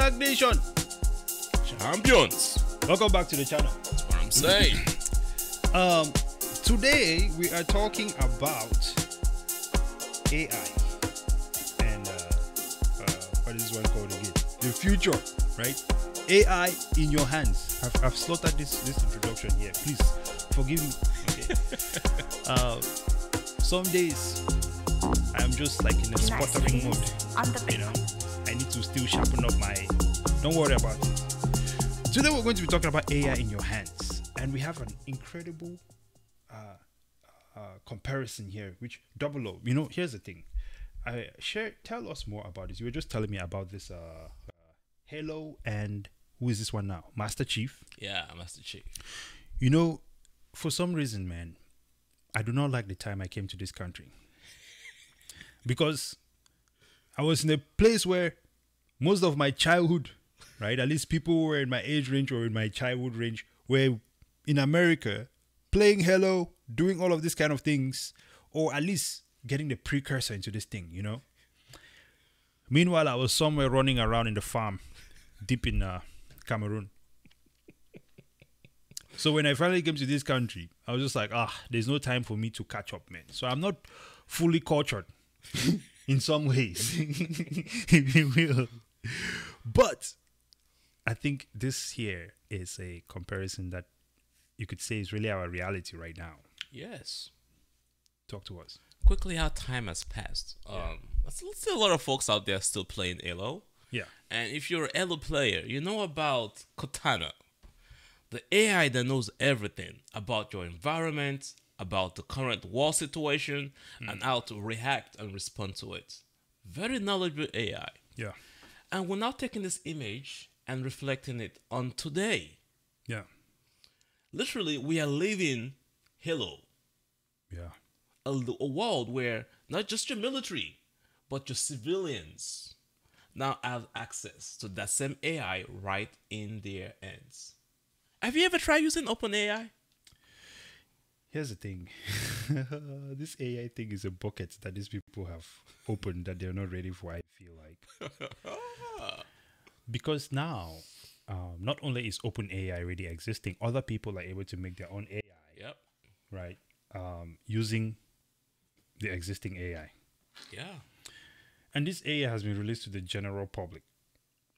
STAKK Nation. Champions. Welcome back to the channel. That's what I'm saying. Today we are talking about AI and what is this one called again? The future, right? AI in your hands. I've slaughtered this introduction here. Please forgive me. Okay. Some days I'm just like in a sputtering mode. You know, I need to still sharpen up my. Don't worry about it. Today we're going to be talking about AI in your hands, and we have an incredible comparison here. Which double O. You know, here's the thing. Tell us more about this. You were just telling me about this Halo, and who is this one now? Master Chief. Yeah, Master Chief. You know, for some reason, man, I do not like the time I came to this country. Because I was in a place where most of my childhood, right, at least people who were in my age range or in my childhood range, were in America playing Halo, doing all of these kind of things, or at least getting the precursor into this thing, you know. Meanwhile, I was somewhere running around in the farm, deep in Cameroon. So when I finally came to this country, I was just like, there's no time for me to catch up, man. So I'm not fully cultured in some ways, if you will. But I think this here is a comparison that you could say is really our reality right now. Yes. Talk to us. Quickly, how time has passed. There's still a lot of folks out there still playing Halo. Yeah. And if you're a Halo player, you know about Cortana, the AI that knows everything about your environment, about the current war situation, and how to react and respond to it. Very knowledgeable AI. Yeah. And we're now taking this image and reflecting it on today. Yeah. Literally, we are living Halo. Yeah. A world where not just your military, but your civilians now have access to that same AI right in their hands. Have you ever tried using OpenAI? Here's the thing. This AI thing is a bucket that these people have opened that they're not ready for, I feel like. Because now, not only is OpenAI already existing, other people are able to make their own AI. Yep. Right? Using the existing AI. Yeah. And this AI has been released to the general public.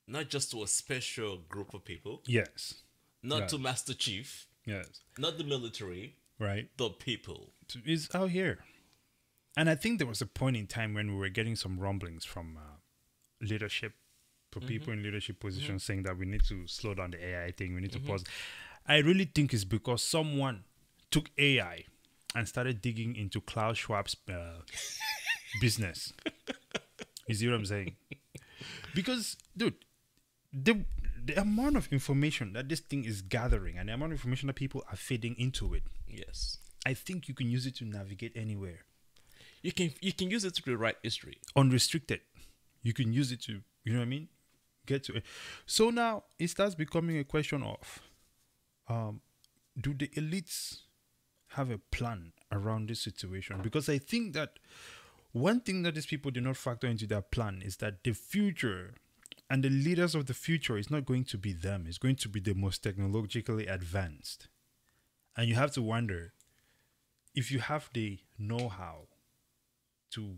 Not just to a special group of people. Yes. Not to Master Chief. Yes. Not the military. Right. The people. It's out here. And I think there was a point in time when we were getting some rumblings from leadership, for people in leadership positions saying that we need to slow down the AI thing, we need to pause. I really think it's because someone took AI and started digging into Klaus Schwab's business. You see what I'm saying? Because, dude, the amount of information that this thing is gathering and the amount of information that people are feeding into it, Yes. I think you can use it to navigate anywhere. You can use it to rewrite history. Unrestricted. You can use it to, you know what I mean? Get to it. So now it starts becoming a question of, do the elites have a plan around this situation? Because I think that one thing that these people do not factor into their plan is that the future and the leaders of the future is not going to be them. It's going to be the most technologically advanced. And you have to wonder if you have the know-how to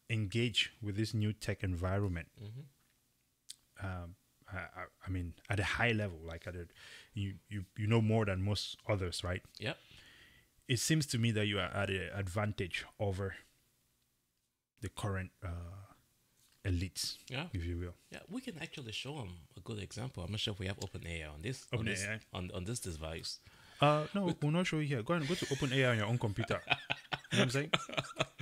engage with this new tech environment. I mean, at a high level, like you know more than most others, right? Yep. It seems to me that you are at an advantage over the current elites, if you will. Yeah, we can actually show them a good example. I'm not sure if we have OpenAI on this on this device. No, we'll not show you here. Go to OpenAI on your own computer. You know what I'm saying?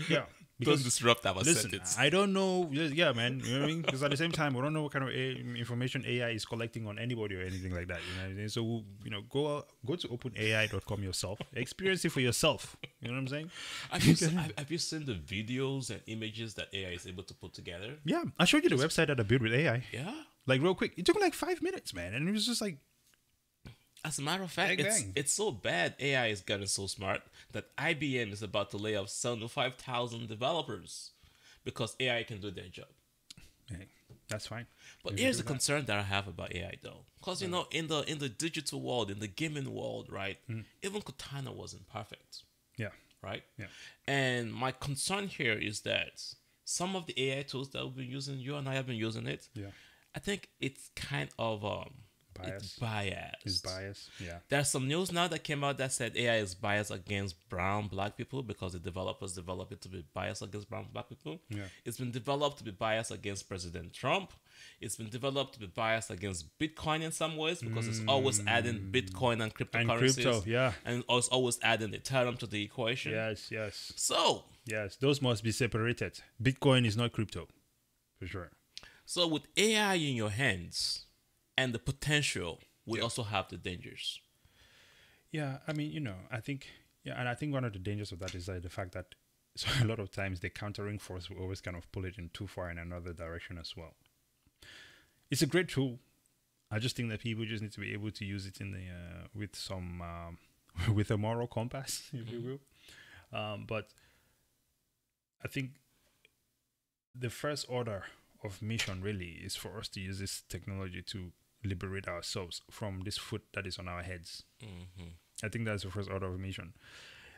Yeah. Don't disrupt our listen, sentence. I don't know. Yeah, man. You know what I mean? Because at the same time, we don't know what kind of information AI is collecting on anybody or anything like that. You know what I mean? So, go to openai.com yourself. Experience it for yourself. You know what I'm saying? Have you seen the videos and images that AI is able to put together? Yeah. I showed you the website that I built with AI. Yeah. Like, real quick. It took like 5 minutes, man. And it was just like, as a matter of fact, it's so bad AI is getting so smart that IBM is about to lay off 75,000 developers because AI can do their job. Hey, That's fine. But You can here's do the that. concern that I have about AI though, because you know, in the digital world, in the gaming world, right? Even Cortana wasn't perfect, Yeah. right? Yeah. And my concern here is that some of the AI tools that we've been using, you and I have been using it. Yeah. I think it's kind of it's Bias. biased. Is bias. Yeah. There's some news now that came out that said AI is biased against brown black people because the developers developed it to be biased against brown black people. Yeah. It's been developed to be biased against President Trump. It's been developed to be biased against Bitcoin in some ways because it's always adding Bitcoin and cryptocurrencies. crypto, yeah. And it's always adding Ethereum to the equation. Yes. Yes. So, Yes. Those must be separated. Bitcoin is not crypto, for sure. so with AI in your hands and the potential, we Yeah. also have the dangers. Yeah, I mean, I think, and I think one of the dangers of that is the fact that so a lot of times the countering force will always kind of pull it in too far in another direction as well. It's a great tool. I just think that people just need to be able to use it in the with some with a moral compass, if you will. But I think the first order of mission really is for us to use this technology to liberate ourselves from this foot that is on our heads. I think that's the first order of mission.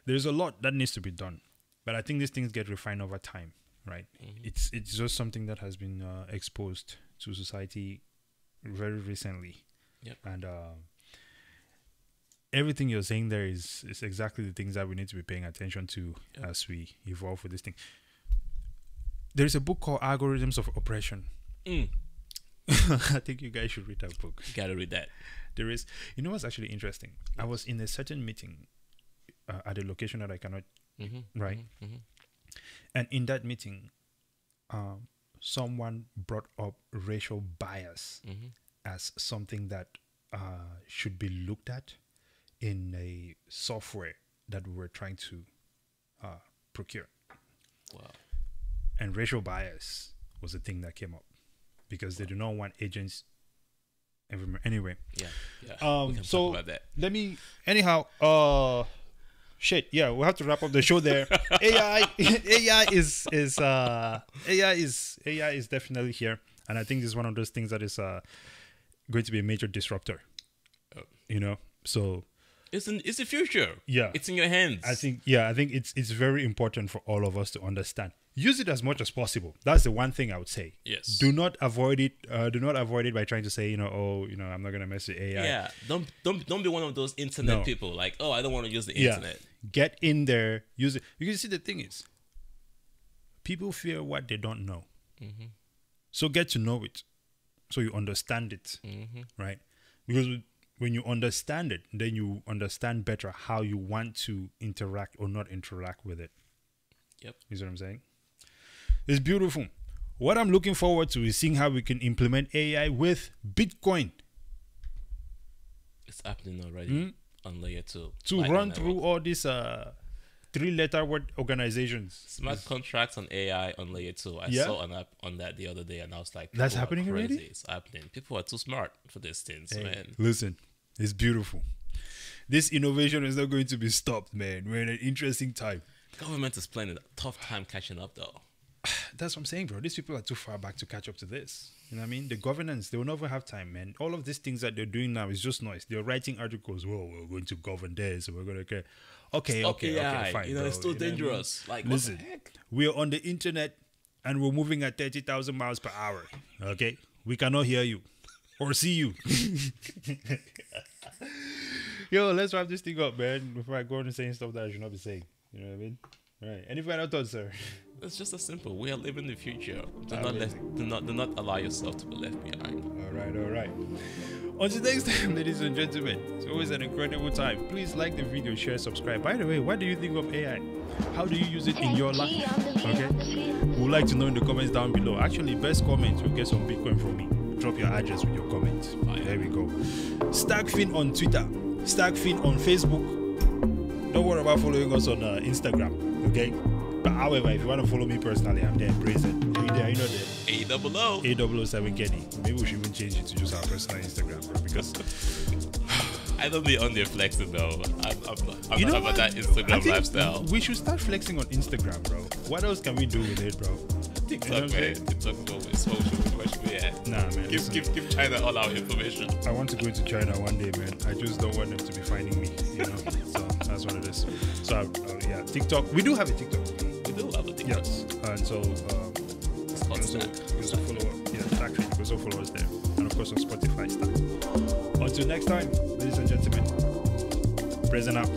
There's a lot that needs to be done, but I think these things get refined over time, right? It's just something that has been exposed to society very recently. Yep. And everything you're saying there is exactly the things that we need to be paying attention to as we evolve with this thing. There's a book called Algorithms of Oppression. I think you guys should read that book. You gotta read that. There is, what's actually interesting? I was in a certain meeting at a location that I cannot, right? And in that meeting, someone brought up racial bias as something that should be looked at in a software that we were trying to procure. Wow. And racial bias was the thing that came up because they do not want agents everywhere. Anyway. Yeah. So We can talk about that. let me, anyhow, shit. Yeah, we'll have to wrap up the show there. AI is definitely here, and I think this is one of those things that is going to be a major disruptor. So it's the future. Yeah, it's in your hands. I think it's very important for all of us to understand. Use it as much as possible. That's the one thing I would say. Yes. Do not avoid it. Do not avoid it by trying to say, I'm not gonna mess with AI. Yeah. Don't be one of those internet people like, I don't want to use the internet. Get in there, use it. Because see, the thing is, people fear what they don't know. So get to know it, so you understand it, right? Because when you understand it, then you understand better how you want to interact or not interact with it. Yep. You see what I'm saying? It's beautiful. What I'm looking forward to is seeing how we can implement AI with Bitcoin. It's happening already on layer 2. To run through all these 3-letter word organizations. Smart contracts on AI on layer 2. I saw an app on that the other day and I was like, that's happening crazy. already? It's happening. People are too smart for these things, man. Listen, it's beautiful. This innovation is not going to be stopped, man. We're in an interesting time. Government is playing a tough time catching up, though. That's what I'm saying, bro. These people are too far back to catch up to this. You know what I mean? The governance, they will never have time, man. All of these things that they're doing now is just noise. They're writing articles. Well, we're going to govern this. So we're going to care. Okay, fine. It's still dangerous. Like, listen, what the heck? we're on the internet and we're moving at 30,000 miles per hour. Okay? We cannot hear you or see you. Yo, let's wrap this thing up, man, before I go on and saying stuff that I should not be saying. You know what I mean? All right. Any final thoughts, sir? It's just as simple. We are living the future. Do not allow yourself to be left behind. All right. Until next time, ladies and gentlemen, it's always an incredible time. Please like the video, share, subscribe. By the way, what do you think of AI? How do you use it in your life? Okay? We'd like to know in the comments down below. Actually, best comments will get some Bitcoin from me. Drop your address with your comments. There we go. STAKK on Twitter. STAKK on Facebook. Don't worry about following us on Instagram, okay? But however, if you want to follow me personally, I'm there. Embrace it. Are you there? Are you not there? A0007 Kenny. Maybe we should even change it to just our personal Instagram, bro. Because I don't be on there flexing though. I'm not about that Instagram lifestyle. We should start flexing on Instagram, bro. What else can we do with it, bro? TikTok, You know what I'm man. saying? TikTok is always social. What should we have? Nah, man. Give China all our information. I want to go to China one day, man. I just don't want them to be finding me, you know. So that's what it is. So yeah, TikTok. We do have a TikTok. We do have a TikTok. Yes, and so It's called STAKK. you also follow, STAKK. You also follow us there, and of course on Spotify, STAKK. Until next time, ladies and gentlemen, present out.